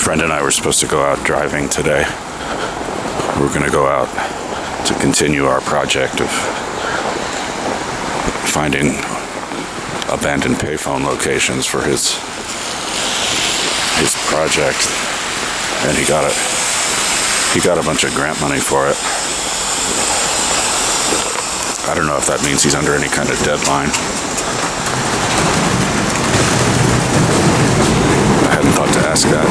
friend and I were supposed to go out driving today. We're going to go out to continue our project of finding abandoned payphone locations for his project, and he got a bunch of grant money for it. I don't know if that means he's under any kind of deadline. I hadn't thought to ask that.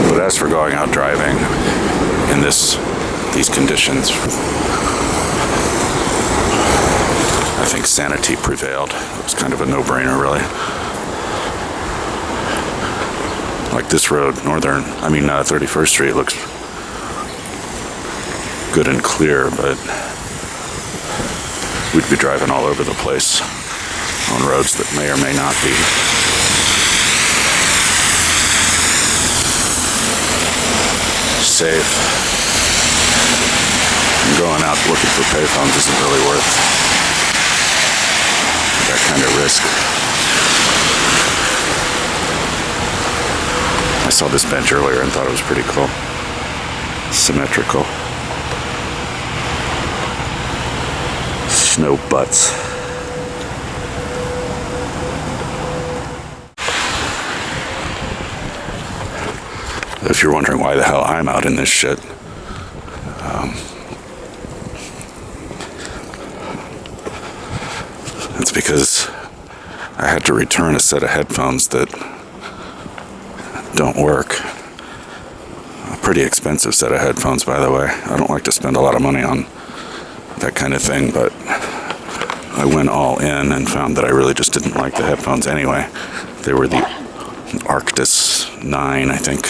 But as for going out driving in these conditions, I think sanity prevailed. It was kind of a no-brainer, really. Like this road, 31st Street looks good and clear, but we'd be driving all over the place on roads that may or may not be safe. And going out looking for payphones isn't really worth that kind of risk. I saw this bench earlier and thought it was pretty cool. Symmetrical. Snow butts. If you're wondering why the hell I'm out in this shit, it's because I had to return a set of headphones that don't work. A pretty expensive set of headphones, by the way. I don't like to spend a lot of money on that kind of thing, but I went all in and found that I really just didn't like the headphones anyway. They were the Arctis 9, I think.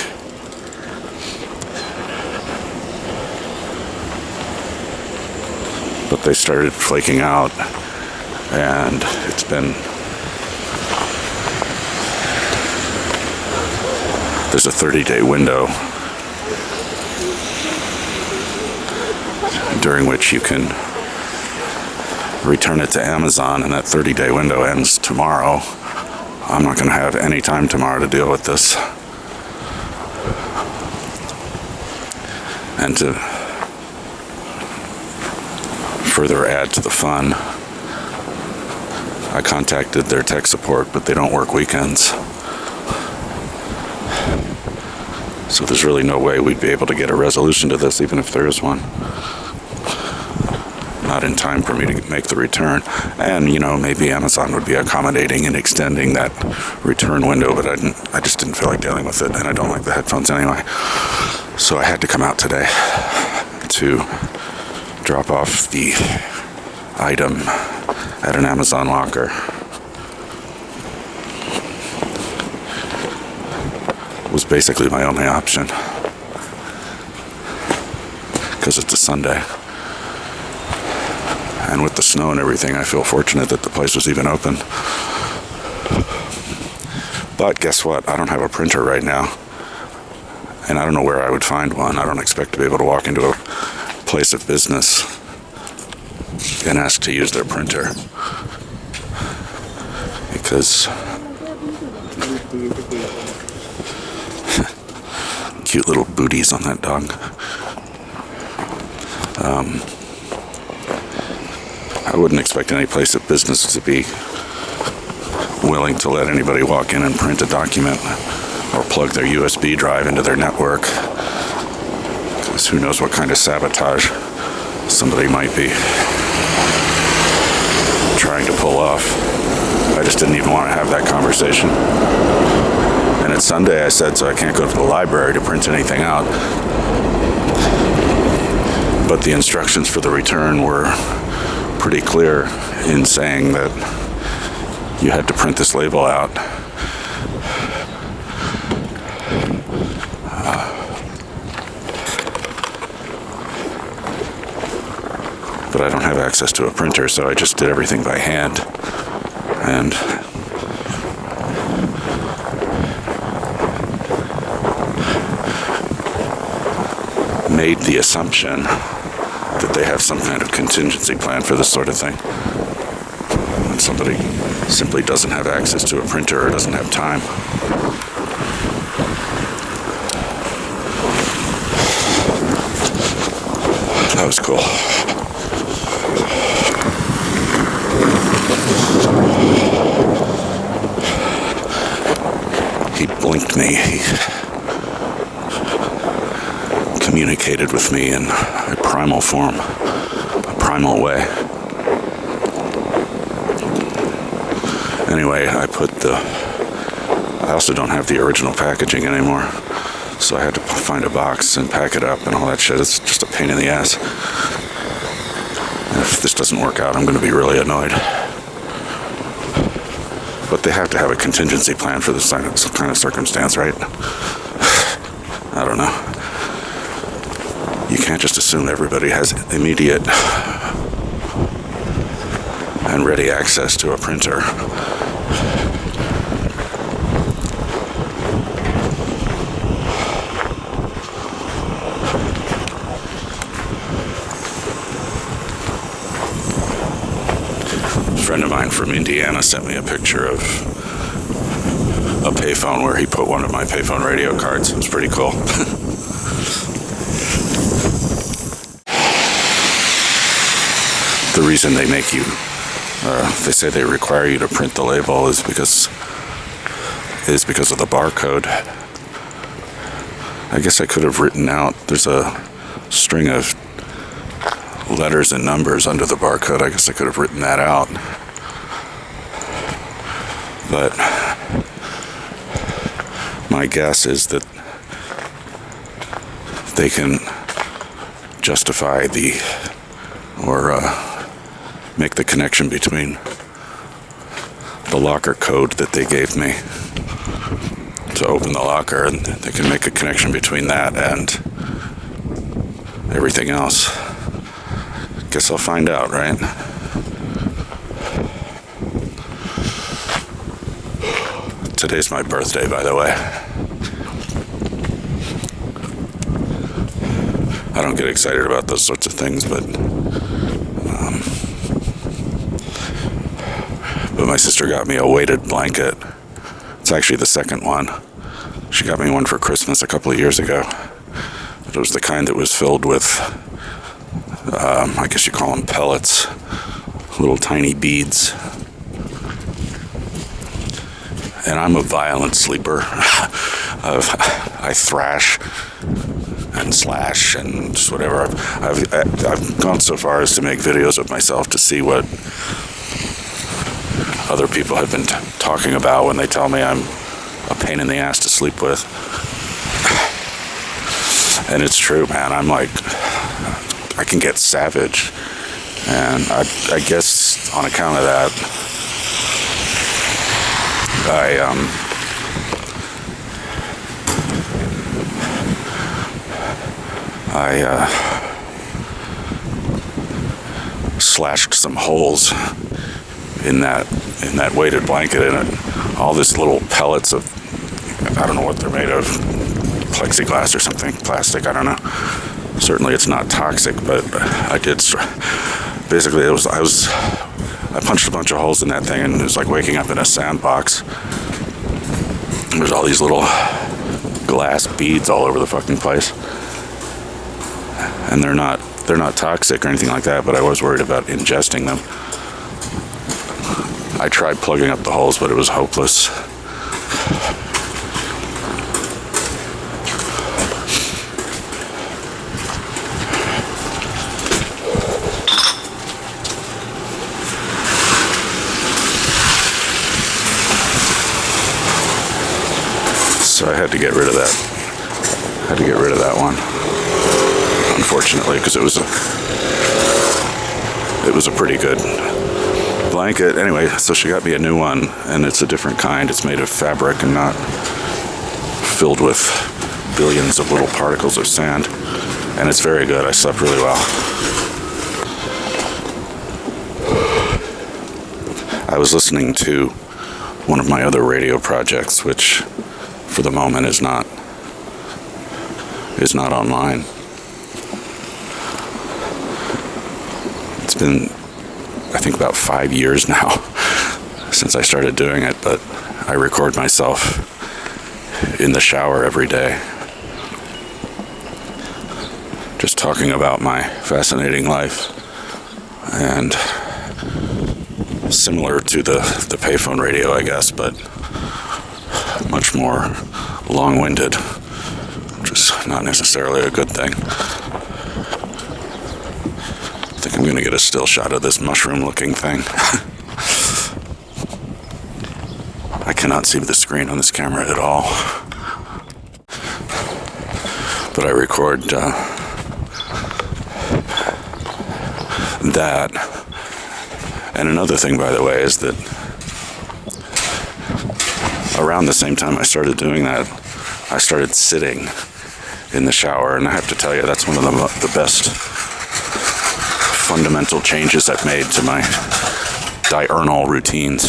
But they started flaking out, and it's been... There's a 30-day window during which you can return it to Amazon, and that 30-day window ends tomorrow. I'm not going to have any time tomorrow to deal with this. And to further add to the fun, I contacted their tech support, but they don't work weekends. So there's really no way we'd be able to get a resolution to this, even if there is one. Not in time for me to make the return. And, maybe Amazon would be accommodating and extending that return window, but I just didn't feel like dealing with it, and I don't like the headphones anyway. So I had to come out today to drop off the item at an Amazon locker. Was basically my only option, because it's a Sunday, and with the snow and everything, I feel fortunate that the place was even open. But guess what? I don't have a printer right now, and I don't know where I would find one. I don't expect to be able to walk into a place of business and ask to use their printer, because cute little booties on that dog. I wouldn't expect any place of business to be willing to let anybody walk in and print a document or plug their USB drive into their network, because who knows what kind of sabotage somebody might be trying to pull off. I just didn't even want to have that conversation. And it's Sunday, I said, so I can't go to the library to print anything out. But the instructions for the return were pretty clear in saying that you had to print this label out. But I don't have access to a printer, so I just did everything by hand. And made the assumption that they have some kind of contingency plan for this sort of thing. When somebody simply doesn't have access to a printer or doesn't have time. That was cool. He blinked me. He communicated with me in a primal form, a primal way. Anyway, I also don't have the original packaging anymore, so I had to find a box and pack it up and all that shit. It's just a pain in the ass. And if this doesn't work out, I'm going to be really annoyed. But they have to have a contingency plan for this kind of circumstance, right? I don't know. You can't just assume everybody has immediate and ready access to a printer. A friend of mine from Indiana sent me a picture of a payphone where he put one of my Payphone Radio cards. It was pretty cool. The reason they make you, they say they require you to print the label is because of the barcode. I guess I could have written out, there's a string of letters and numbers under the barcode. I guess I could have written that out. But my guess is that they can justify or make the connection between the locker code that they gave me to open the locker, and they can make a connection between that and everything else. Guess I'll find out, right? Today's my birthday, by the way. I don't get excited about those sorts of things, but my sister got me a weighted blanket. It's actually the second one. She got me one for Christmas a couple of years ago. It was the kind that was filled with, I guess you call them pellets, little tiny beads. And I'm a violent sleeper. I thrash and slash and just whatever. I've gone so far as to make videos of myself to see what other people have been talking about when they tell me I'm a pain in the ass to sleep with. And it's true, man. I'm like, I can get savage. And I guess on account of that, I slashed some holes in that weighted blanket, and all this little pellets of, I don't know what they're made of, plexiglass or something, plastic, I don't know. Certainly it's not toxic, but I did, basically I punched a bunch of holes in that thing, and it was like waking up in a sandbox. There's all these little glass beads all over the fucking place. And they're not toxic or anything like that, but I was worried about ingesting them. I tried plugging up the holes, but it was hopeless. So I had to get rid of that. One, unfortunately, because it was a pretty good blanket. Anyway, so she got me a new one, and it's a different kind. It's made of fabric and not filled with billions of little particles of sand, and it's very good. I slept really well. I was listening to one of my other radio projects, which for the moment is not online. It's been, I think, about 5 years now since I started doing it, but I record myself in the shower every day, just talking about my fascinating life, and similar to the Payphone Radio, I guess, but much more long-winded, which is not necessarily a good thing. I think I'm going to get a still shot of this mushroom-looking thing. I cannot see the screen on this camera at all, but I record that. And another thing, by the way, is that around the same time I started doing that, I started sitting in the shower, and I have to tell you, that's one of the best fundamental changes I've made to my diurnal routines.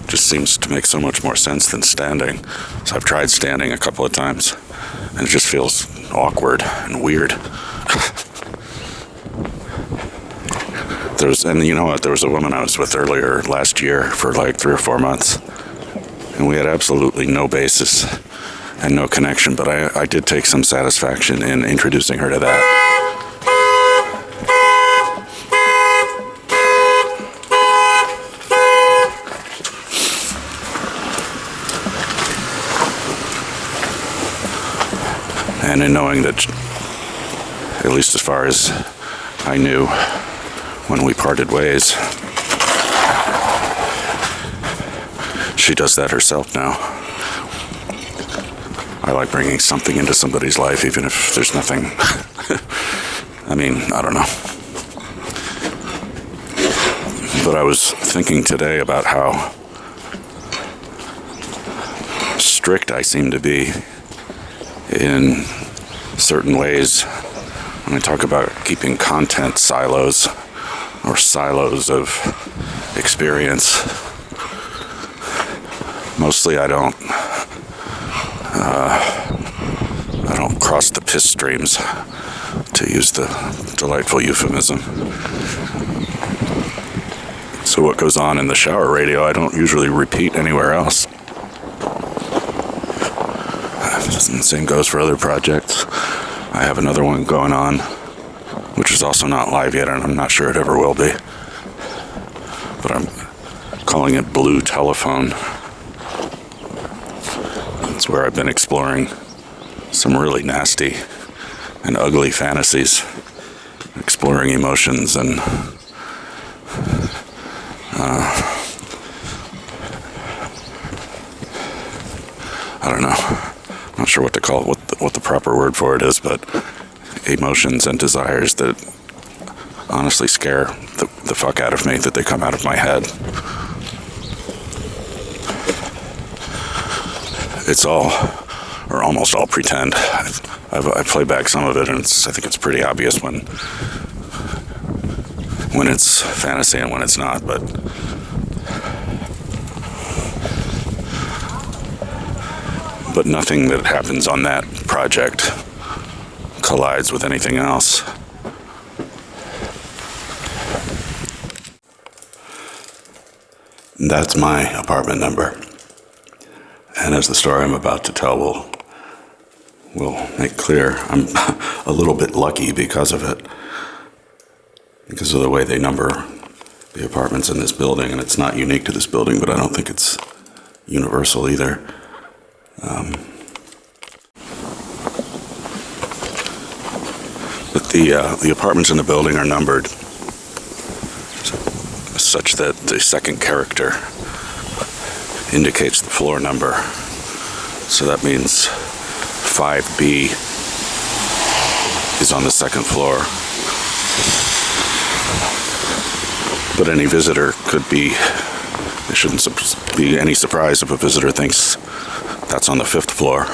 Just seems to make so much more sense than standing. So I've tried standing a couple of times, and it just feels awkward and weird. And you know what? There was a woman I was with earlier last year for like 3 or 4 months, and we had absolutely no basis and no connection, but I did take some satisfaction in introducing her to that. And in knowing that, at least as far as I knew when we parted ways, she does that herself now. I like bringing something into somebody's life, even if there's nothing. I mean, I don't know. But I was thinking today about how strict I seem to be in certain ways when I talk about keeping content silos or silos of experience. Mostly I don't cross the piss streams, to use the delightful euphemism. So what goes on in the shower radio, I don't usually repeat anywhere else. The same goes for other projects. I have another one going on, which is also not live yet, and I'm not sure it ever will be. But I'm calling it Blue Telephone. It's where I've been exploring some really nasty and ugly fantasies, exploring emotions and I don't know. I'm not sure what to call it, what the proper word for it is, but emotions and desires that honestly scare the fuck out of me, that they come out of my head. It's all, or almost all, pretend. I play back some of it, and I think it's pretty obvious when it's fantasy and when it's not, but nothing that happens on that project collides with anything else. That's my apartment number. And as the story I'm about to tell will make clear, I'm a little bit lucky because of it. Because of the way they number the apartments in this building, and it's not unique to this building, but I don't think it's universal either. But the apartments in the building are numbered such that the second character indicates the floor number. So that means 5B is on the second floor. But any visitor could be, it shouldn't be any surprise if a visitor thinks that's on the 5th floor.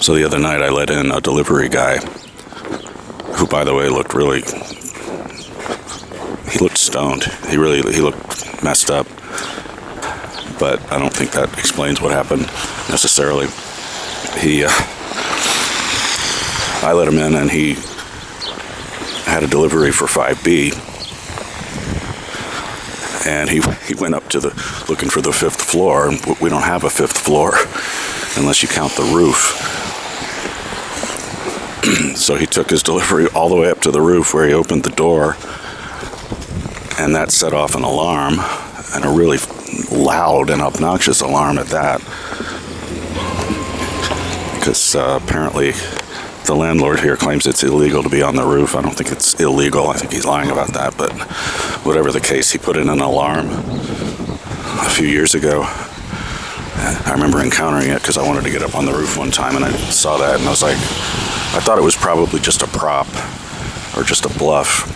So the other night I let in a delivery guy who, by the way, looked stoned. He looked messed up. But I don't think that explains what happened necessarily. I let him in, and he had a delivery for 5B. And he went up to looking for the 5th floor, and we don't have a 5th floor unless you count the roof. So he took his delivery all the way up to the roof, where he opened the door, and that set off an alarm, and a really loud and obnoxious alarm at that, because apparently the landlord here claims it's illegal to be on the roof. I don't think it's illegal. I think he's lying about that, but whatever the case, he put in an alarm a few years ago. I remember encountering it because I wanted to get up on the roof one time, and I saw that, and I was like, I thought it was probably just a prop or just a bluff,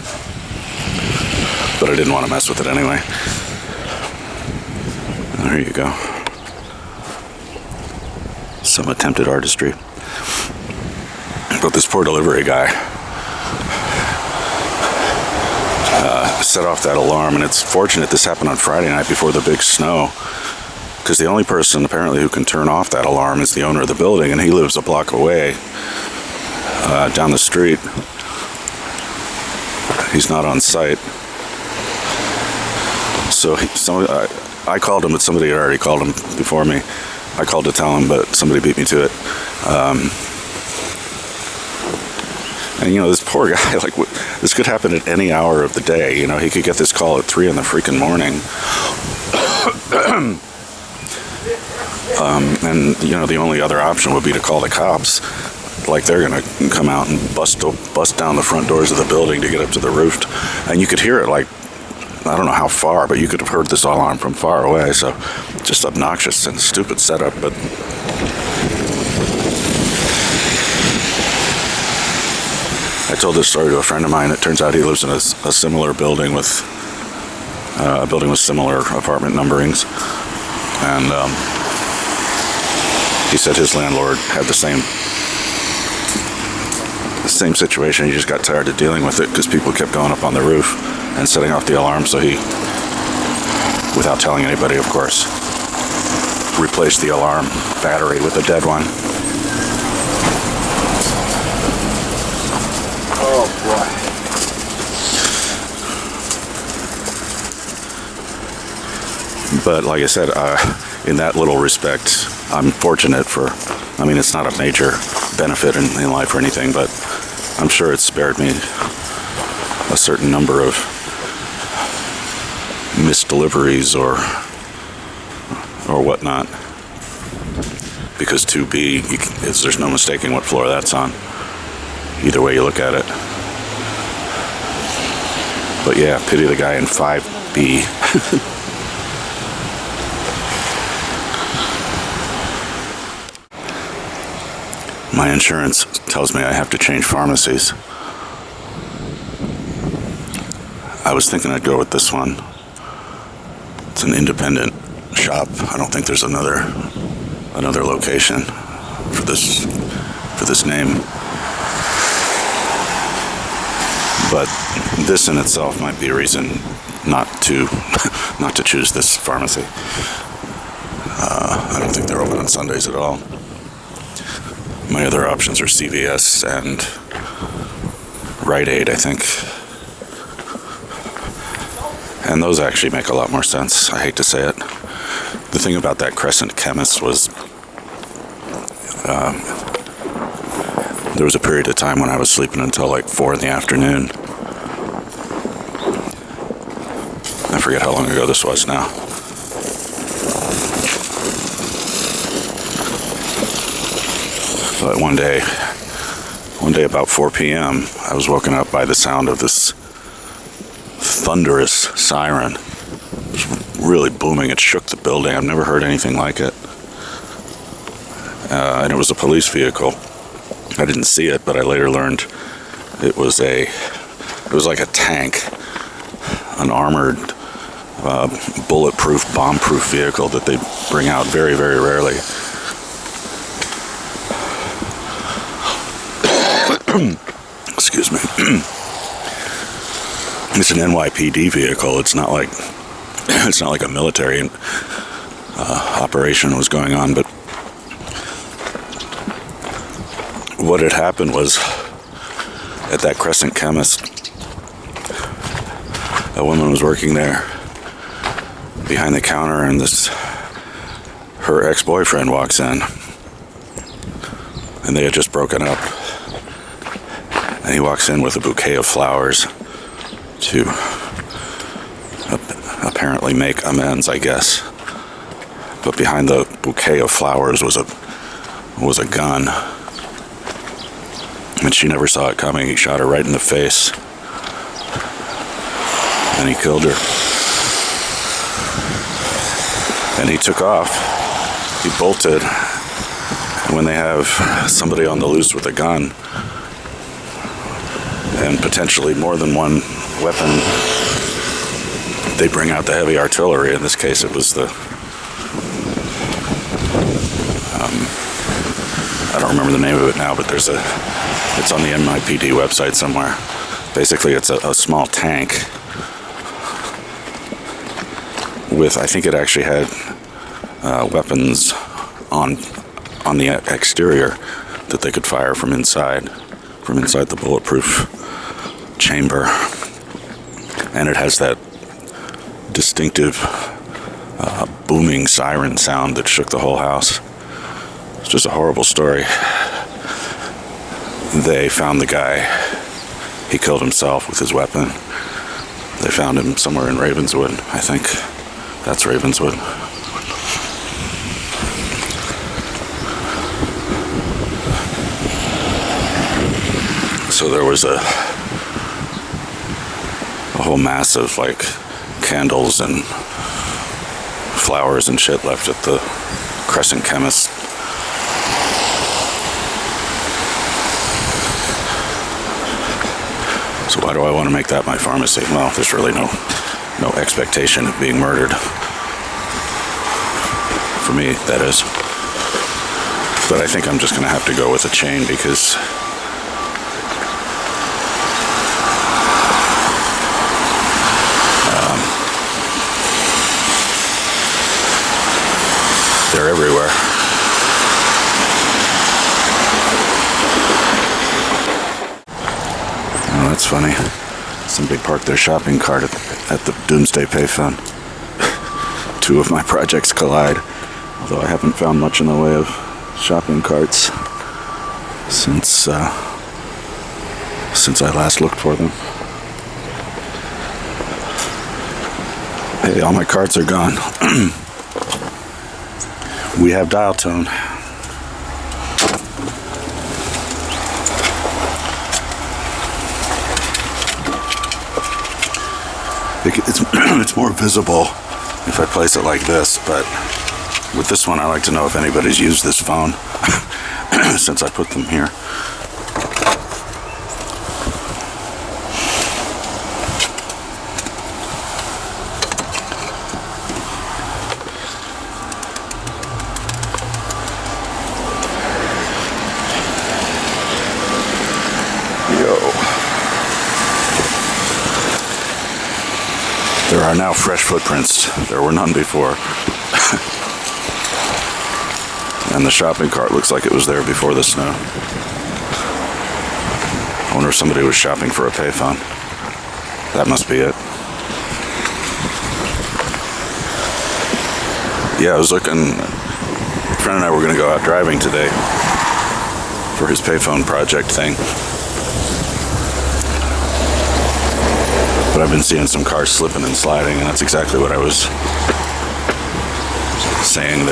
but I didn't want to mess with it anyway. There you go. Some attempted artistry. But this poor delivery guy set off that alarm, and it's fortunate this happened on Friday night before the big snow, because the only person apparently who can turn off that alarm is the owner of the building, and he lives a block away down the street. He's not on site. So I called him, but somebody had already called him before me. I called to tell him, but somebody beat me to it. And, this poor guy, this could happen at any hour of the day. He could get this call at 3 in the freaking morning. And, the only other option would be to call the cops. They're going to come out and bust down the front doors of the building to get up to the roof. And you could hear it, I don't know how far, but you could have heard this alarm from far away. So, just obnoxious and stupid setup, but... I told this story to a friend of mine. It turns out he lives in a similar building with similar apartment numberings, and he said his landlord had the same situation. He just got tired of dealing with it because people kept going up on the roof and setting off the alarm. So he, without telling anybody, of course, replaced the alarm battery with a dead one. Oh boy. But like I said, in that little respect, I'm fortunate it's not a major benefit in life or anything, but I'm sure it's spared me a certain number of missed deliveries or whatnot. Because 2B, there's no mistaking what floor that's on. Either way you look at it. But yeah, pity the guy in 5B. My insurance tells me I have to change pharmacies. I was thinking I'd go with this one. It's an independent shop. I don't think there's another location for this name. But this in itself might be a reason not to choose this pharmacy. I don't think they're open on Sundays at all. My other options are CVS and Rite Aid, I think. And those actually make a lot more sense. I hate to say it. The thing about that Crescent Chemists was there was a period of time when I was sleeping until 4 in the afternoon. I forget how long ago this was now. But one day about 4 p.m., I was woken up by the sound of this thunderous siren. It was really booming. It shook the building. I've never heard anything like it. And it was a police vehicle. I didn't see it, but I later learned it was like a tank, an armored, bulletproof, bomb-proof vehicle that they bring out very, very rarely. Excuse me. It's an NYPD vehicle. It's not like a military operation was going on, but what had happened was, at that Crescent Chemist, a woman was working there behind the counter, and her ex-boyfriend walks in, and they had just broken up, and he walks in with a bouquet of flowers to apparently make amends, I guess. But behind the bouquet of flowers was a gun, and she never saw it coming. He shot her right in the face, and he killed her. And he took off. He bolted. And when they have somebody on the loose with a gun, and potentially more than one weapon, they bring out the heavy artillery. In this case, it was I don't remember the name of it now, but it's on the NYPD website somewhere. Basically, it's a small tank with, I think it actually had weapons on the exterior that they could fire from inside the bulletproof chamber. And it has that distinctive booming siren sound that shook the whole house. It's just a horrible story. They found the guy. He killed himself with his weapon. They found him somewhere in Ravenswood, I think. That's Ravenswood. So there was a whole mass of like candles and flowers and shit left at the Crescent Chemists. So why do I want to make that my pharmacy? Well, there's really no expectation of being murdered. For me, that is. But I think I'm just going to have to go with a chain because they're everywhere. Oh, that's funny. Somebody parked their shopping cart at the Doomsday Payphone. Two of my projects collide, although I haven't found much in the way of shopping carts since I last looked for them. Hey, all my carts are gone. We have dial tone. It's more visible if I place it like this, but with this one I like to know if anybody's used this phone since I put them here. There are now fresh footprints. There were none before. And the shopping cart looks like it was there before the snow. I wonder if somebody was shopping for a payphone. That must be it. Yeah, I was looking. A friend and I were going to go out driving today for his payphone project thing. But I've been seeing some cars slipping and sliding, and that's exactly what I was saying,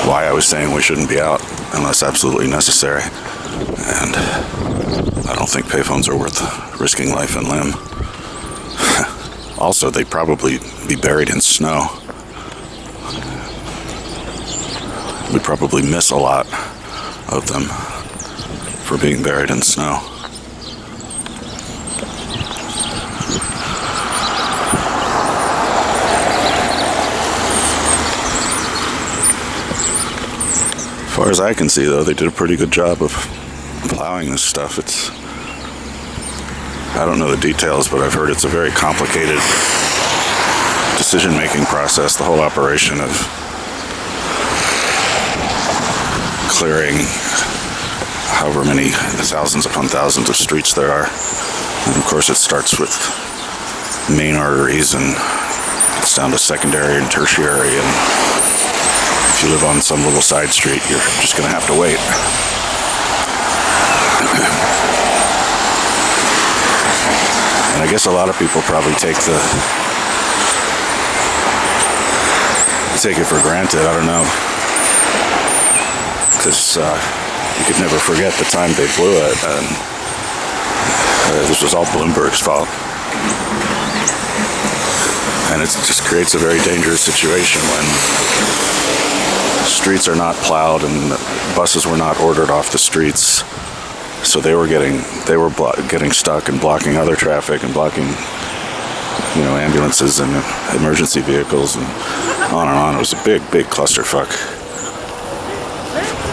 why I was saying we shouldn't be out unless absolutely necessary. And I don't think payphones are worth risking life and limb. Also, they'd probably be buried in snow. We'd probably miss a lot of them for being buried in snow. As far as I can see, though, they did a pretty good job of plowing this stuff. I don't know the details, but I've heard it's a very complicated decision-making process, the whole operation of clearing however many thousands upon thousands of streets there are. And of course it starts with main arteries and it's down to secondary and tertiary, and if you live on some little side street, you're just going to have to wait. And I guess a lot of people probably take it for granted. I don't know, because you could never forget the time they blew it, and this was all Bloomberg's fault. And it just creates a very dangerous situation when streets are not plowed and buses were not ordered off the streets. So they were getting stuck and blocking other traffic and blocking, ambulances and emergency vehicles and on and on. It was a big clusterfuck.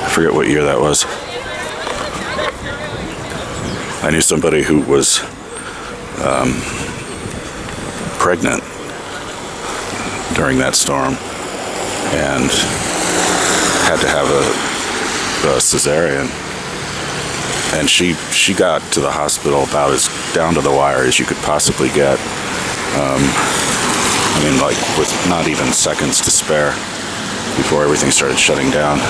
I forget what year that was. I knew somebody who was pregnant during that storm and had to have a cesarean. And she got to the hospital about as down to the wire as you could possibly get. With not even seconds to spare before everything started shutting down.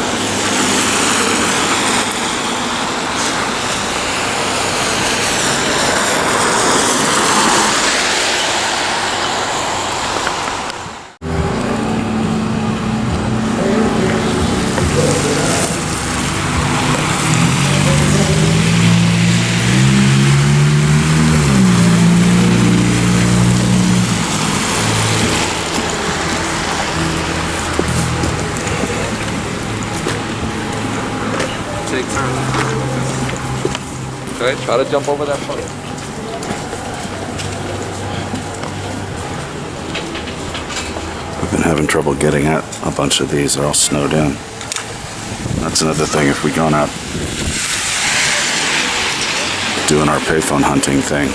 Okay, try to jump over that point. We've been having trouble getting at a bunch of these. They're all snowed in. That's another thing. If we'd gone out doing our payphone hunting thing,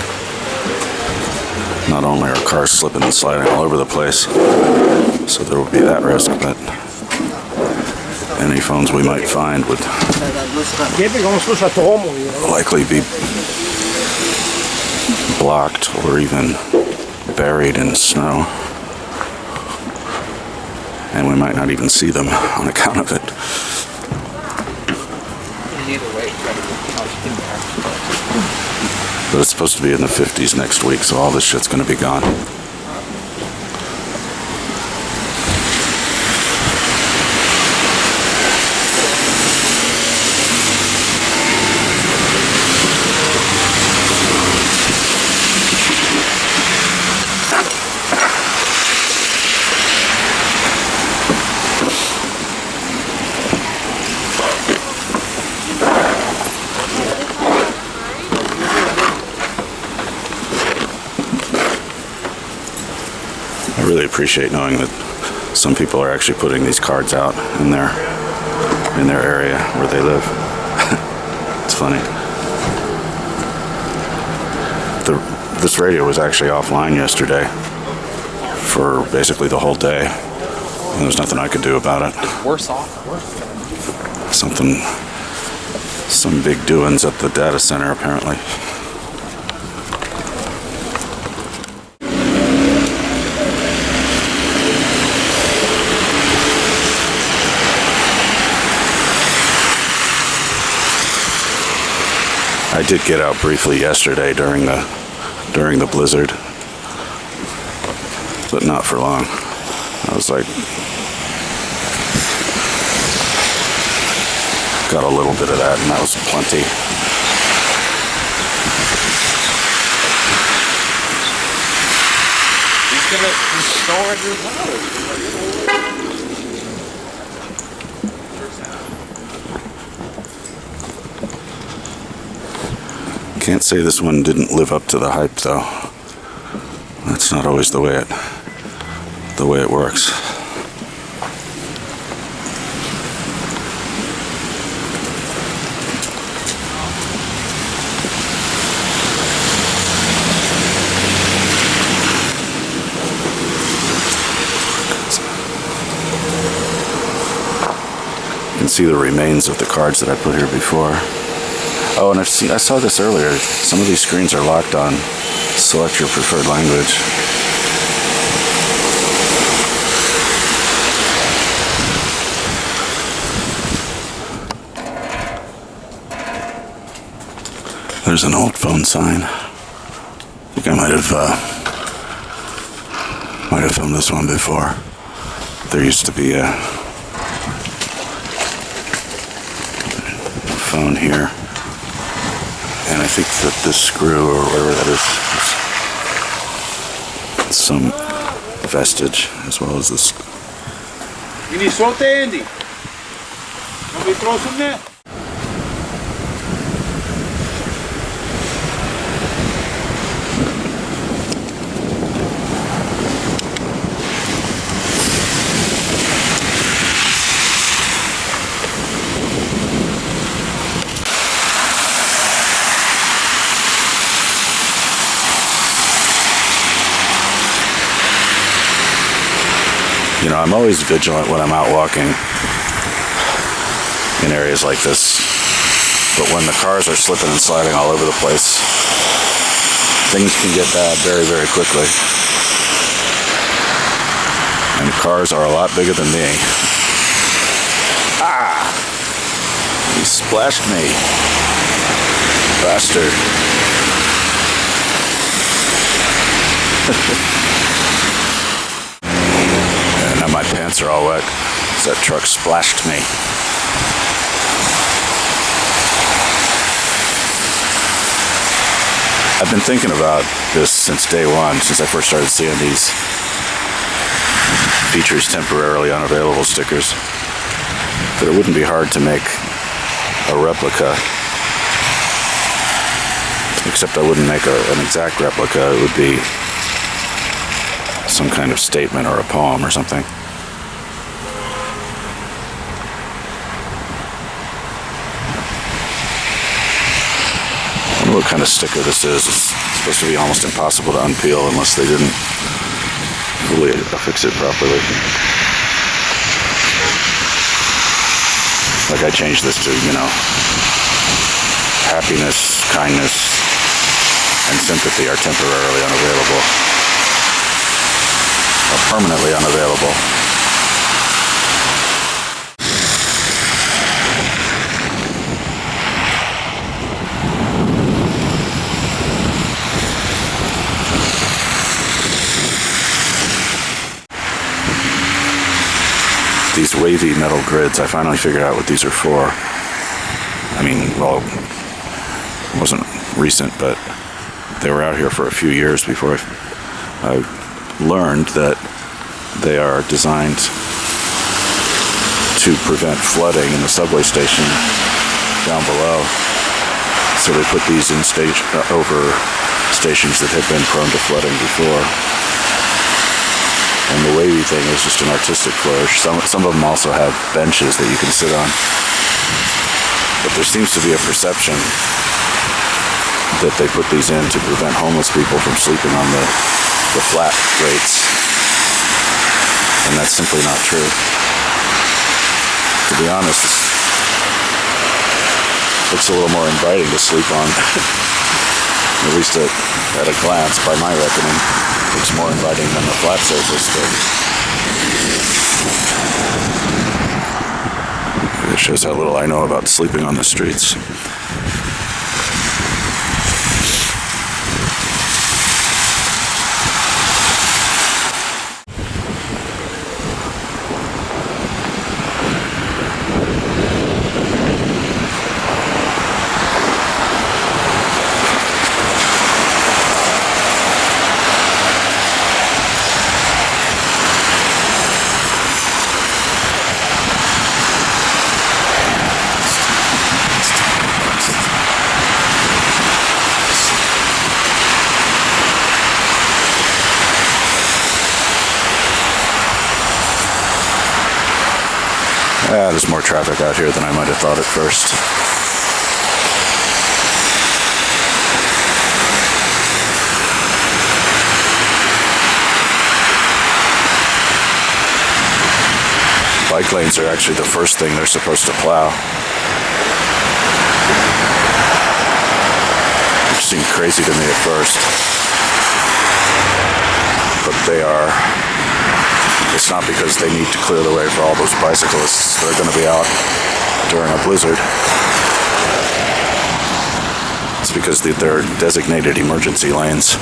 not only are cars slipping and sliding all over the place, so there would be that risk, but any phones we might find would likely be blocked or even buried in snow, and we might not even see them on account of it. But it's supposed to be in the 50s next week, so all this shit's gonna be gone. I really appreciate knowing that some people are actually putting these cards out in their area where they live. It's funny. This radio was actually offline yesterday for basically the whole day. And there's nothing I could do about it. Worse off. Some big doings at the data center apparently. I did get out briefly yesterday during the blizzard, but not for long. I was like, got a little bit of that, and that was plenty. He's gonna restore your Can't say this one didn't live up to the hype, though. That's not always the way it works. You can see the remains of the cards that I put here before. Oh, and I saw this earlier. Some of these screens are locked on select your preferred language. There's an old phone sign. I think I might have filmed this one before. There used to be a phone here, and I think that this screw or whatever that is some vestige, as well as this. You need salt, Andy? Want me to throw some there? You know, I'm always vigilant when I'm out walking in areas like this, but when the cars are slipping and sliding all over the place, things can get bad very, very quickly. And cars are a lot bigger than me. Ah! He splashed me. Bastard. Now my pants are all wet because that truck splashed me. I've been thinking about this since day one, since I first started seeing these features temporarily unavailable stickers, that it wouldn't be hard to make a replica, except I wouldn't make an exact replica. It would be some kind of statement or a poem or something. I wonder what kind of sticker this is. It's supposed to be almost impossible to unpeel unless they didn't fully affix it properly. Like I changed this to, you know, happiness, kindness, and sympathy are temporarily unavailable. Or permanently unavailable. These wavy metal grids, I finally figured out what these are for. I mean, well, it wasn't recent, but they were out here for a few years before I learned that they are designed to prevent flooding in the subway station down below. So they put these in over stations that had been prone to flooding before. And the wavy thing is just an artistic flourish. Some of them also have benches that you can sit on. But there seems to be a perception that they put these in to prevent homeless people from sleeping on the flat grates. And that's simply not true. To be honest, it looks a little more inviting to sleep on. At least at a glance, by my reckoning. Looks more inviting than the flat surface, but it shows how little I know about sleeping on the streets. There's more traffic out here than I might have thought at first. Bike lanes are actually the first thing they're supposed to plow. seemed crazy to me at first. But they are. It's not because they need to clear the way for all those bicyclists that are going to be out during a blizzard. It's because they're designated emergency lanes.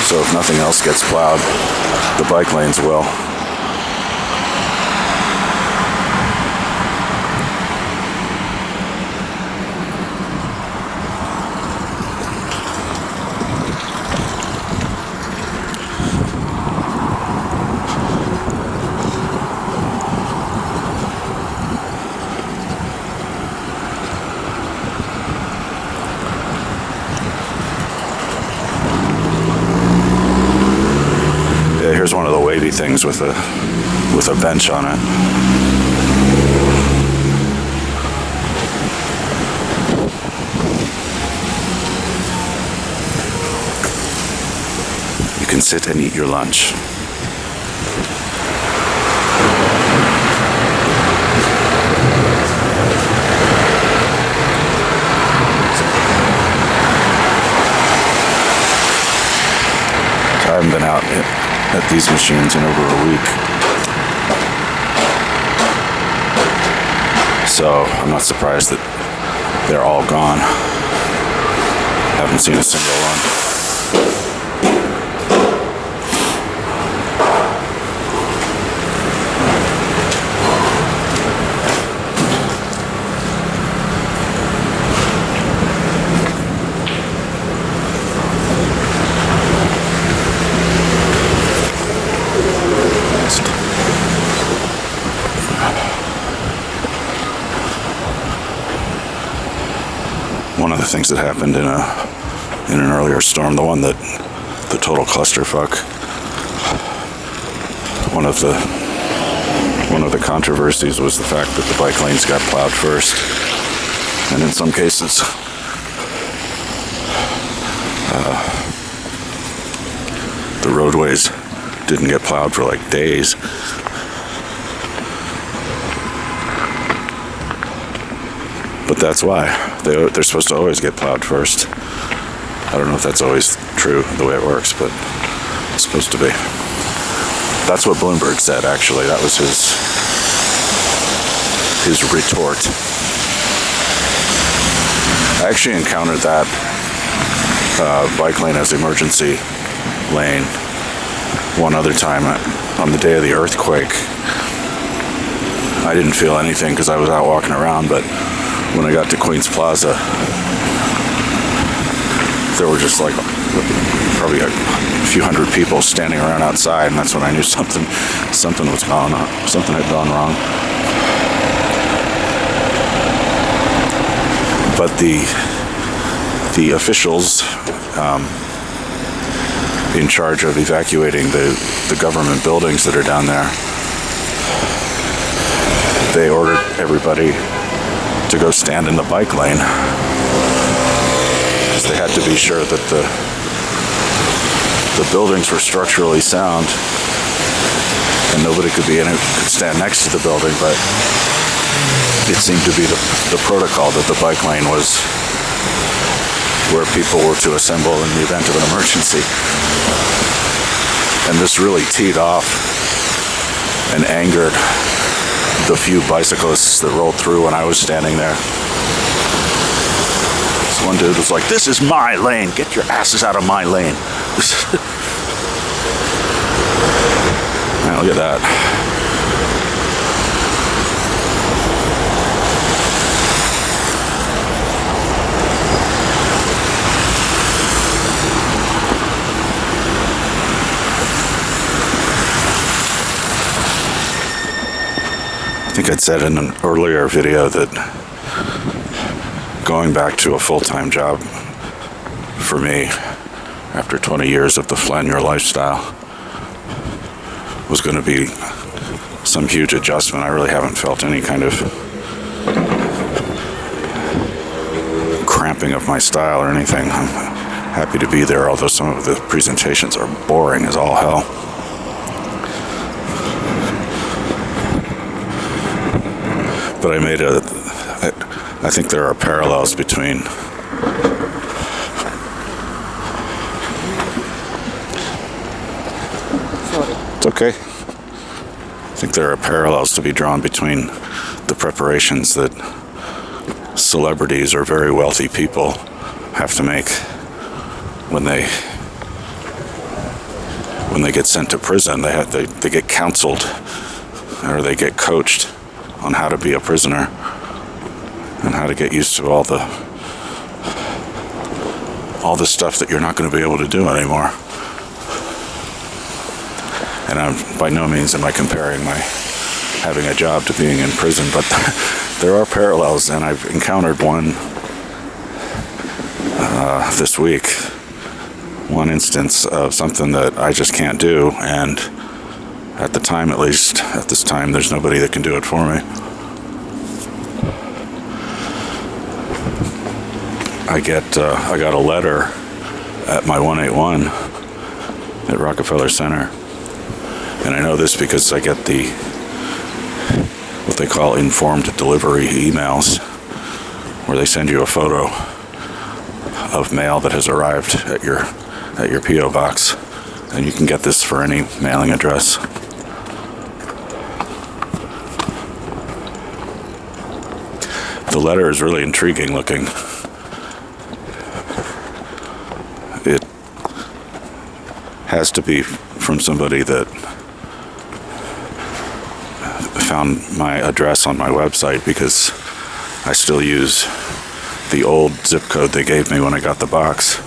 So if nothing else gets plowed, the bike lanes will. Here's one of the wavy things with a bench on it. You can sit and eat your lunch. So I haven't been out at these machines in over a week. So I'm not surprised that they're all gone. Haven't seen a single one. One of the things that happened in an earlier storm, the total clusterfuck. One of the controversies was the fact that the bike lanes got plowed first, and in some cases, the roadways didn't get plowed for like days. But that's why they're supposed to always get plowed first. I don't know if that's always true the way it works, but it's supposed to be. That's what Bloomberg said, actually. That was his retort. I actually encountered that bike lane as emergency lane one other time on the day of the earthquake. I didn't feel anything because I was out walking around, but when I got to Queens Plaza, there were just like probably a few hundred people standing around outside, and that's when I knew something was going on. Something had gone wrong. But the officials in charge of evacuating the government buildings that are down there, they ordered everybody to go stand in the bike lane because they had to be sure that the buildings were structurally sound and nobody could stand next to the building, but it seemed to be the protocol that the bike lane was where people were to assemble in the event of an emergency. And this really teed off and angered the few bicyclists that rolled through when I was standing there. This one dude was like, "This is my lane. Get your asses out of my lane." Man, look at that. I think I'd said in an earlier video that going back to a full-time job for me after 20 years of the flaneur lifestyle was going to be some huge adjustment. I really haven't felt any kind of cramping of my style or anything. I'm happy to be there, although some of the presentations are boring as all hell. But I made I think there are parallels between It's okay. I think there are parallels to be drawn between the preparations that celebrities or very wealthy people have to make when they get sent to prison. They get counseled or they get coached on how to be a prisoner and how to get used to all the stuff that you're not going to be able to do anymore. And by no means am I comparing my having a job to being in prison, but there are parallels, and I've encountered one this week. One instance of something that I just can't do, and at the time, at least, at this time, there's nobody that can do it for me. I got a letter at my 181 at Rockefeller Center. And I know this because I get what they call informed delivery emails, where they send you a photo of mail that has arrived at your P.O. box, and you can get this for any mailing address. The letter is really intriguing looking. It has to be from somebody that found my address on my website, because I still use the old zip code they gave me when I got the box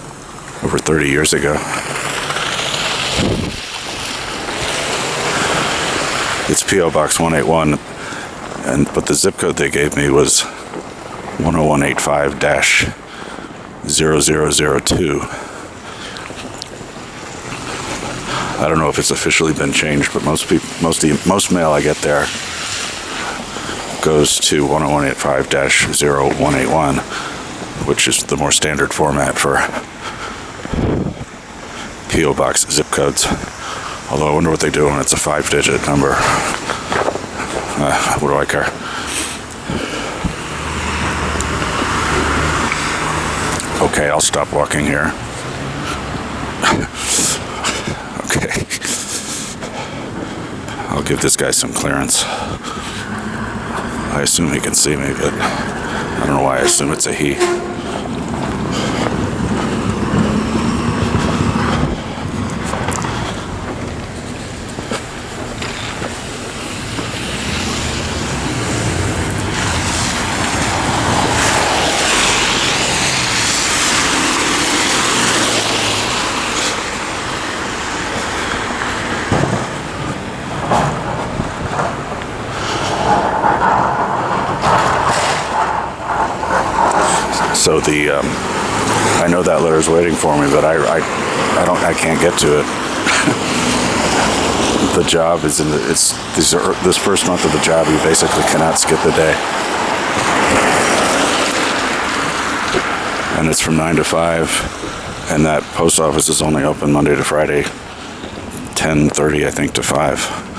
over 30 years ago. It's P.O. Box 181, but the zip code they gave me was 10185-0002. I don't know if it's officially been changed, but most mail I get there goes to 10185-0181, which is the more standard format for P.O. Box zip codes. Although I wonder what they do when it's a 5-digit number. What do I care? Okay, I'll stop walking here. Okay. I'll give this guy some clearance. I assume he can see me, but I don't know why I assume it's a he. So I know that letter's waiting for me, but I can't get to it. The job is this first month of the job, you basically cannot skip a day. And it's from 9 to 5, and that post office is only open Monday to Friday, 10:30, I think, to 5.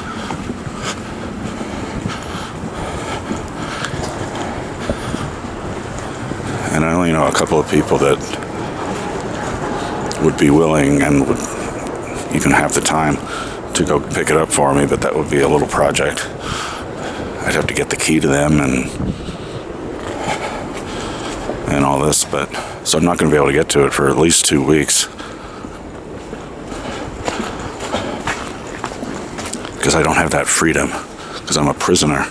And I only know a couple of people that would be willing and would even have the time to go pick it up for me, but that would be a little project. I'd have to get the key to them and all this, so I'm not going to be able to get to it for at least 2 weeks. Because I don't have that freedom, because I'm a prisoner.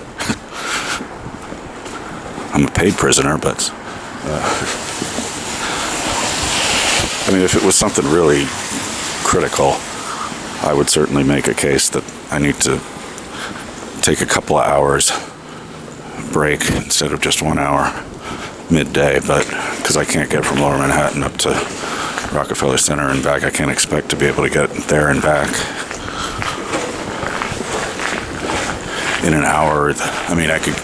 I'm a paid prisoner, but I mean, if it was something really critical, I would certainly make a case that I need to take a couple of hours break instead of just 1 hour midday, but because I can't get from Lower Manhattan up to Rockefeller Center and back, I can't expect to be able to get there and back in an hour. I mean, I could.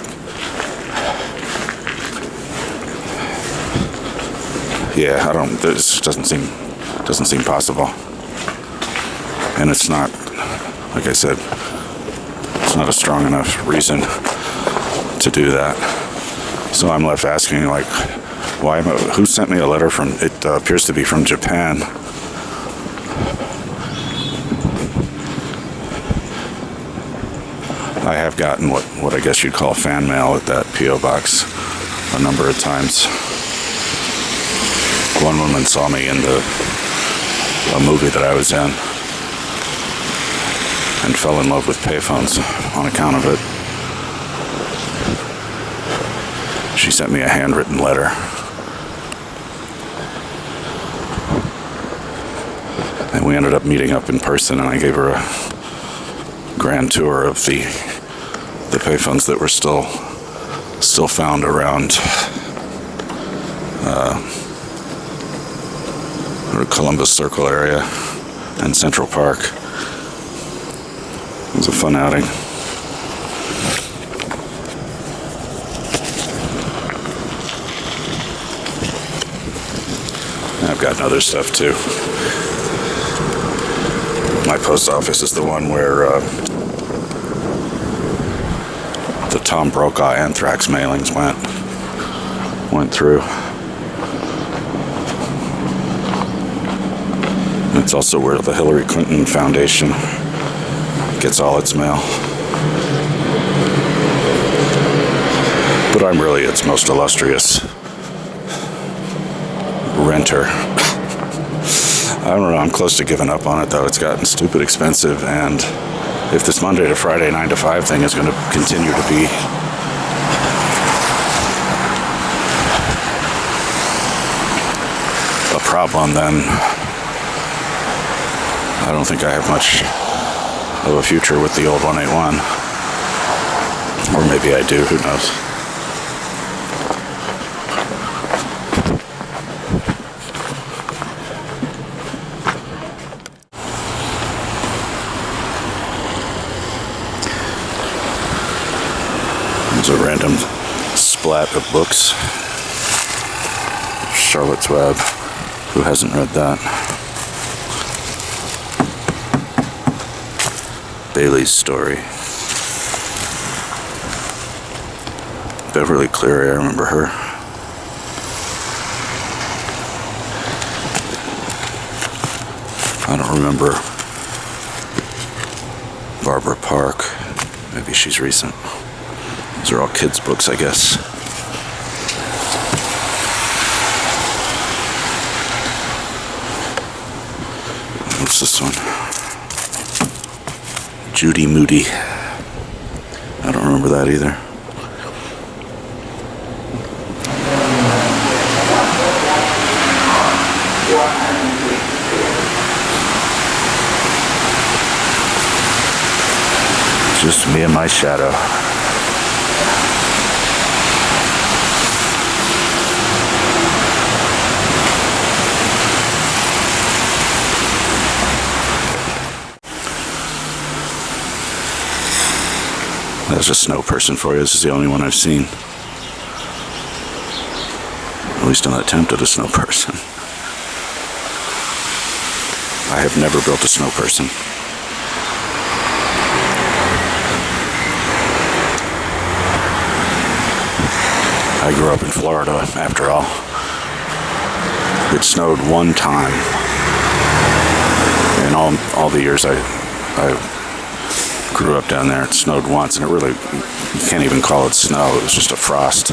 Yeah, this doesn't seem possible. And it's not, like I said, it's not a strong enough reason to do that. So I'm left asking, like, who sent me a letter from, it appears to be from Japan. I have gotten what I guess you'd call fan mail at that P.O. box a number of times. One woman saw me in a movie that I was in and fell in love with payphones on account of it. She sent me a handwritten letter. And we ended up meeting up in person, and I gave her a grand tour of the payphones that were still found around Columbus Circle area and Central Park. It was a fun outing. I've gotten other stuff too. My post office is the one where the Tom Brokaw anthrax mailings went through. It's also where the Hillary Clinton Foundation gets all its mail. But I'm really its most illustrious renter. I don't know, I'm close to giving up on it though. It's gotten stupid expensive, and if this Monday to Friday 9 to 5 thing is going to continue to be a problem, then I don't think I have much of a future with the old 181. Or maybe I do, who knows. There's a random splat of books. Charlotte's Web. Who hasn't read that? Bailey's Story. Beverly Cleary, I remember her. I don't remember Barbara Park. Maybe she's recent. These are all kids' books, I guess. What's this one? Judy Moody. I don't remember that either. Just me and my shadow. There's a snow person for you. This is the only one I've seen. At least an attempt at a snow person. I have never built a snow person. I grew up in Florida, after all. It snowed one time in all the years I grew up down there. It snowed once, and it really, you can't even call it snow. It was just a frost.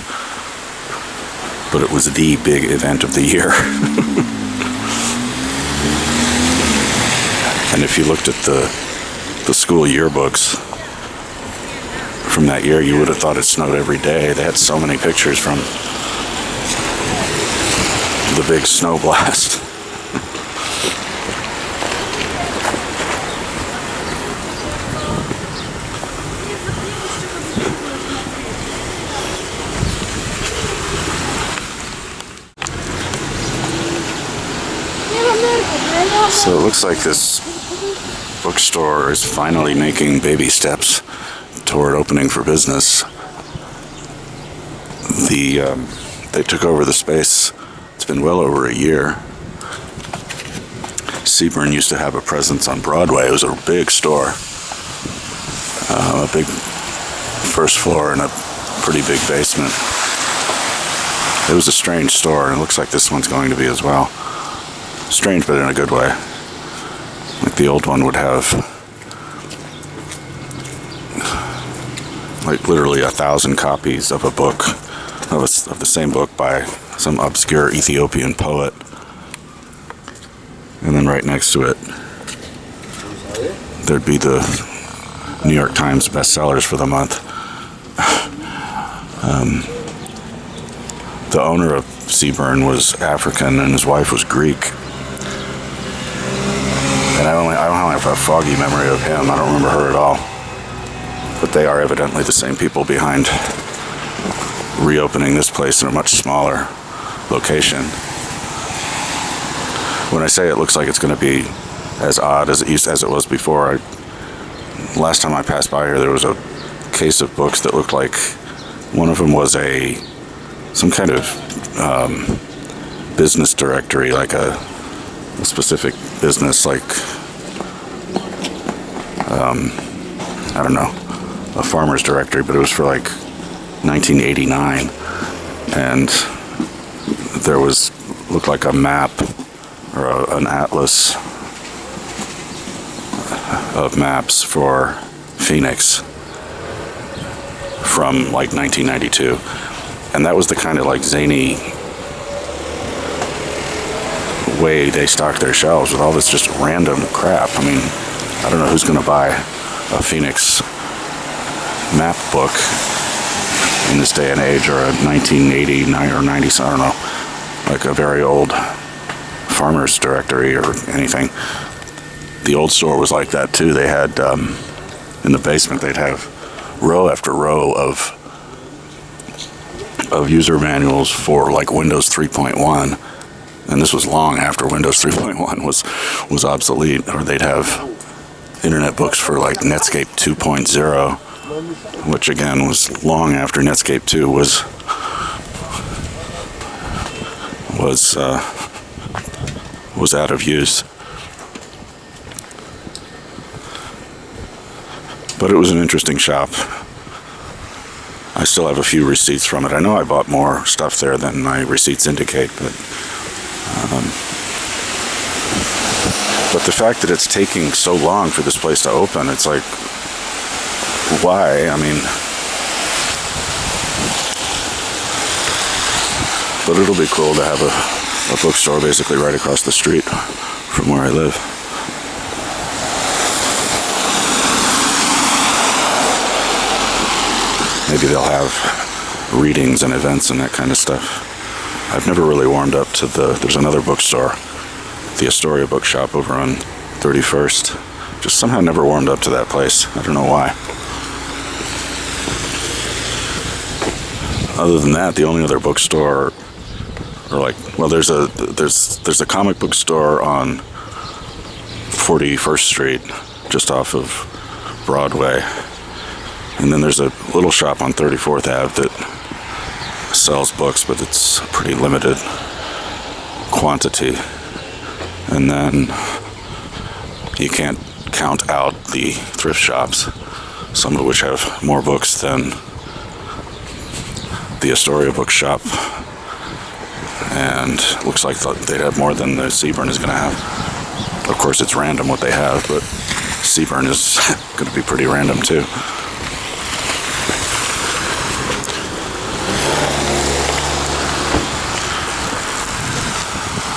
But it was the big event of the year. And if you looked at the school yearbooks from that year, you would have thought it snowed every day. They had so many pictures from the big snow blast. So it looks like this bookstore is finally making baby steps toward opening for business. They took over the space. It's been well over a year. Seaburn used to have a presence on Broadway. It was a big store, a big first floor and a pretty big basement. It was a strange store, and it looks like this one's going to be as well. Strange, but in a good way. Like the old one would have, like literally 1,000 copies of a book, of the same book by some obscure Ethiopian poet. And then right next to it, there'd be the New York Times bestsellers for the month. The owner of Seaburn was African and his wife was Greek. And I only have a foggy memory of him. I don't remember her at all. But they are evidently the same people behind reopening this place in a much smaller location. When I say it looks like it's going to be as odd as it was before, last time I passed by here, there was a case of books that looked like one of them was some kind of business directory, like a specific business, like I don't know, a farmer's directory, but it was for like 1989, and there looked like a map or an atlas of maps for Phoenix from like 1992, and that was the kind of like zany way they stocked their shelves, with all this just random crap. I mean, I don't know who's going to buy a Phoenix map book in this day and age, or a 1989 or 90, I don't know, like a very old farmer's directory or anything. The old store was like that too. They had, in the basement, they'd have row after row of user manuals for like Windows 3.1, and this was long after Windows 3.1 was obsolete. Or they'd have internet books for like Netscape 2.0, which again was long after Netscape 2 was out of use. But it was an interesting shop. I still have a few receipts from it. I know I bought more stuff there than my receipts indicate, but the fact that it's taking so long for this place to open, it's like, why? I mean, but it'll be cool to have a bookstore basically right across the street from where I live. Maybe they'll have readings and events and that kind of stuff. I've never really warmed up to there's another bookstore, the Astoria bookshop over on 31st. Just somehow never warmed up to that place. I don't know why. Other than that, the only other bookstore, there's a comic book store on 41st Street, just off of Broadway. And then there's a little shop on 34th Ave that sells books, but it's a pretty limited quantity. And then you can't count out the thrift shops, some of which have more books than the Astoria bookshop. And looks like they'd have more than the Seaburn is going to have. Of course, it's random what they have, but Seaburn is going to be pretty random too.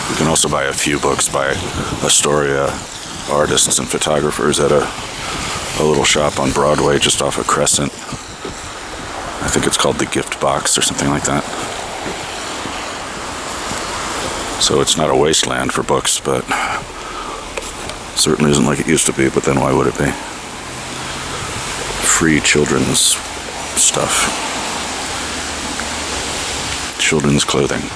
You can also buy a few books by Astoria artists and photographers at a little shop on Broadway just off of Crescent. I think it's called the Gift Box or something like that. So it's not a wasteland for books, but certainly isn't like it used to be, but then why would it be? Free children's stuff. Children's clothing.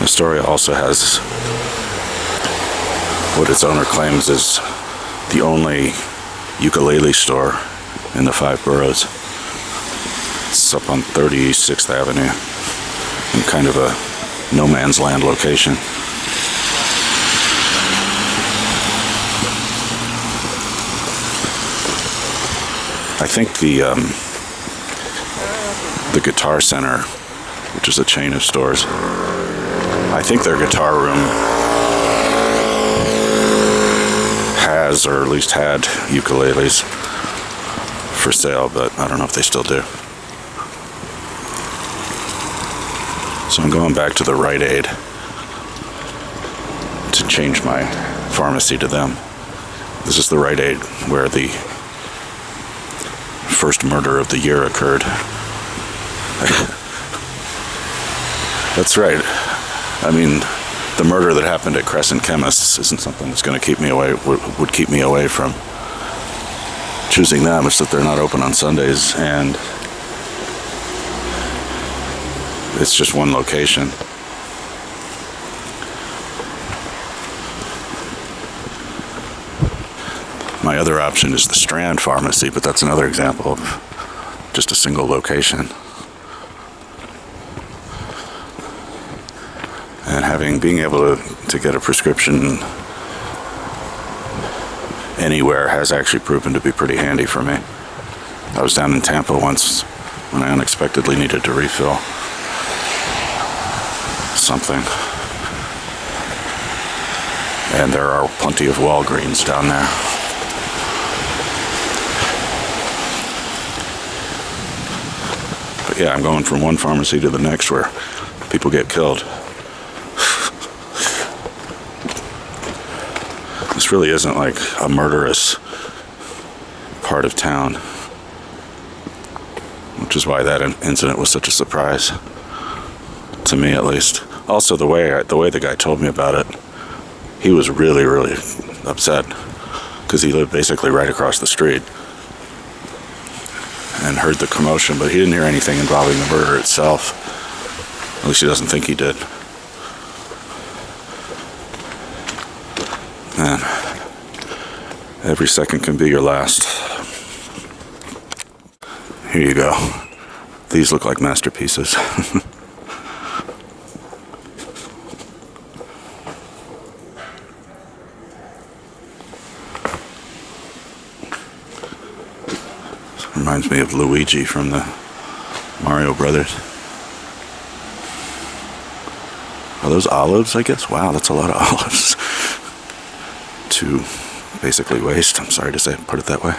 Astoria also has what its owner claims is the only ukulele store in the 5 boroughs. It's up on 36th Avenue in kind of a no man's land location. I think the Guitar Center, which is a chain of stores, I think their guitar room has, or at least had, ukuleles for sale, but I don't know if they still do. So I'm going back to the Rite Aid to change my pharmacy to them. This is the Rite Aid where the first murder of the year occurred. That's right. I mean, the murder that happened at Crescent Chemists isn't something that's going to keep me away, would keep me away from choosing them. It's that they're not open on Sundays, and it's just one location. My other option is the Strand Pharmacy, but that's another example of just a single location. And being able to get a prescription anywhere has actually proven to be pretty handy for me. I was down in Tampa once when I unexpectedly needed to refill something. And there are plenty of Walgreens down there. But yeah, I'm going from one pharmacy to the next where people get killed. This really isn't like a murderous part of town, which is why that incident was such a surprise to me, at least. Also, the way the guy told me about it, he was really, really upset because he lived basically right across the street and heard the commotion, but he didn't hear anything involving the murder itself. At least he doesn't think he did. Man, every second can be your last. Here you go. These look like masterpieces. Reminds me of Luigi from the Mario Brothers. Are those olives, I guess? Wow, that's a lot of olives to basically waste. I'm sorry to say, put it that way.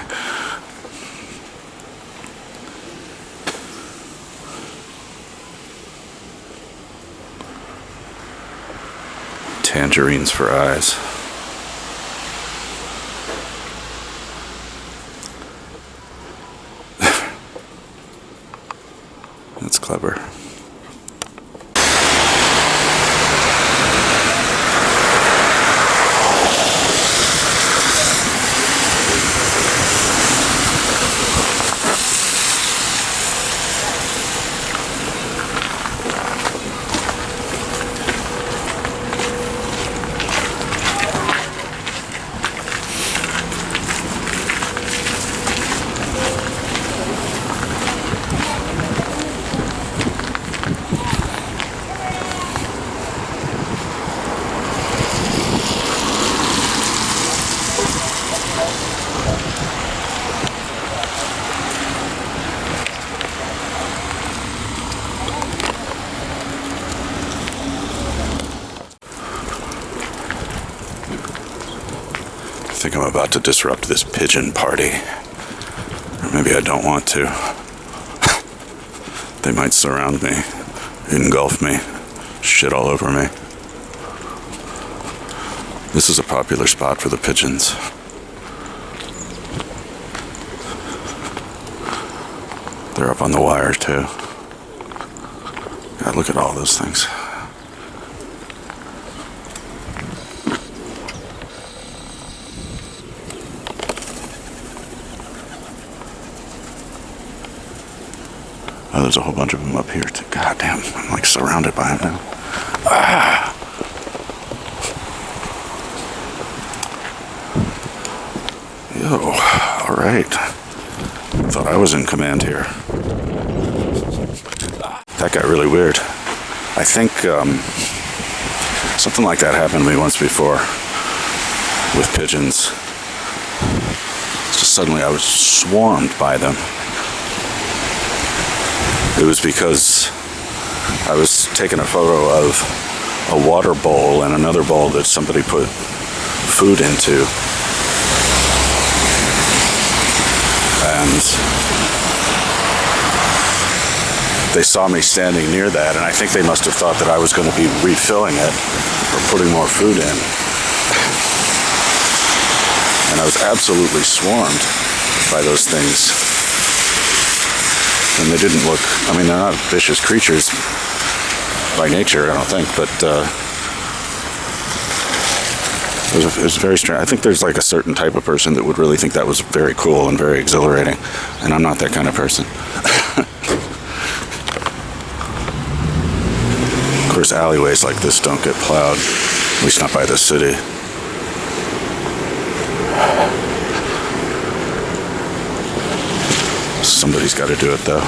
Tangerines for eyes. That's clever. I think I'm about to disrupt this pigeon party. Or maybe I don't want to. They might surround me, engulf me, shit all over me. This is a popular spot for the pigeons. They're up on the wire too. God, look at all those things. Oh, there's a whole bunch of them up here too. God damn, I'm like surrounded by them now. Ah! Yo, alright. Thought I was in command here. That got really weird. I think something like that happened to me once before with pigeons. Just suddenly I was swarmed by them. It was because I was taking a photo of a water bowl and another bowl that somebody put food into. And they saw me standing near that, and I think they must have thought that I was going to be refilling it or putting more food in. And I was absolutely swarmed by those things. And they didn't look, I mean, they're not vicious creatures by nature, I don't think, but it was very strange. I think there's like a certain type of person that would really think that was very cool and very exhilarating, and I'm not that kind of person. Of course, alleyways like this don't get plowed, at least not by the city. Somebody's got to do it, though.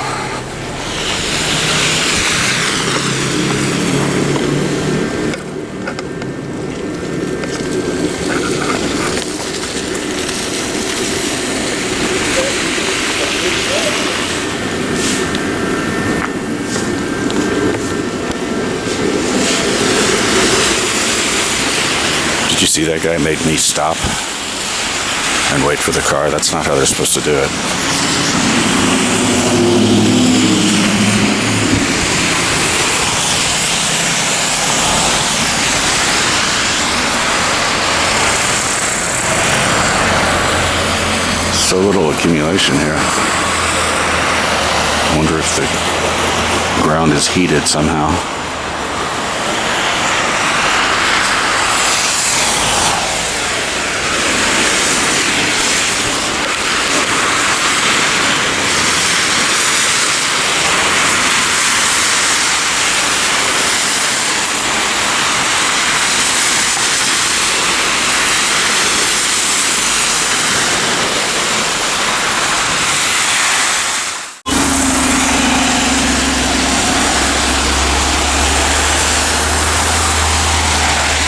Did you see that guy made me stop and wait for the car? That's not how they're supposed to do it. So little accumulation here. I wonder if the ground is heated somehow.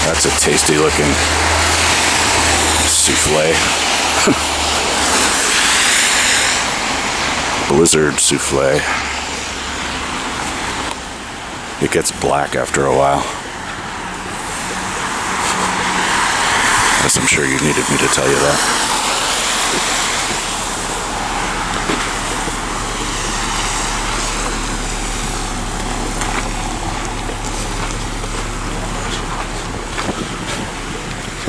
That's a tasty looking souffle. Blizzard souffle. It gets black after a while. As I'm sure you needed me to tell you that.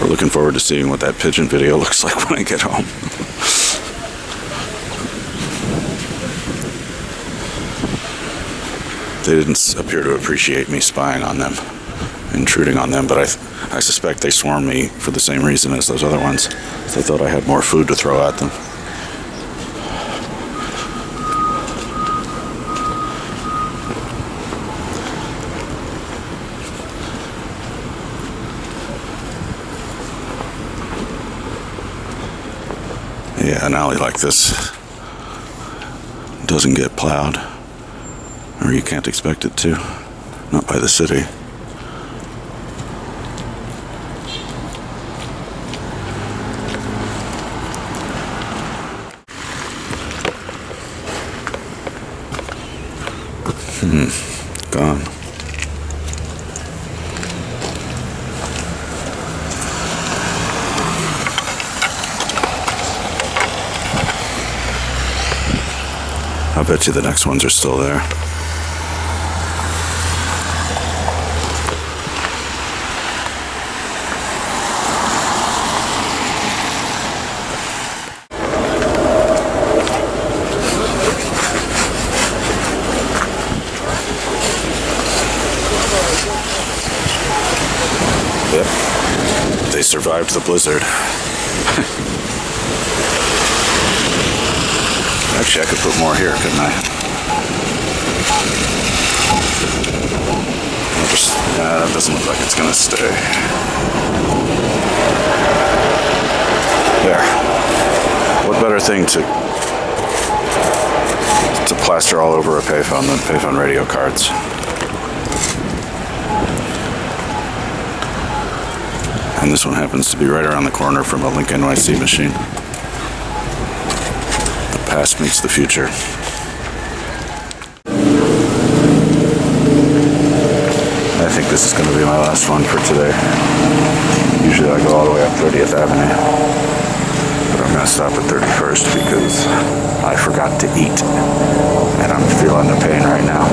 We're looking forward to seeing what that pigeon video looks like when I get home. They didn't appear to appreciate me spying on them, intruding on them, but I suspect they swarmed me for the same reason as those other ones. They thought I had more food to throw at them. Yeah, an alley like this doesn't get plowed, or you can't expect it to, not by the city. Gone. I bet you the next ones are still there. Yep. They survived the blizzard. Actually, I could put more here, couldn't I? That doesn't look like it's gonna stay. There. What better thing to plaster all over a payphone than Payphone radio cards? And this one happens to be right around the corner from a LinkNYC machine. The past meets the future. I think this is going to be my last one for today. Usually I go all the way up 30th Avenue. But I'm going to stop at 31st because I forgot to eat. And I'm feeling the pain right now.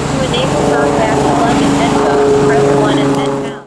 To enable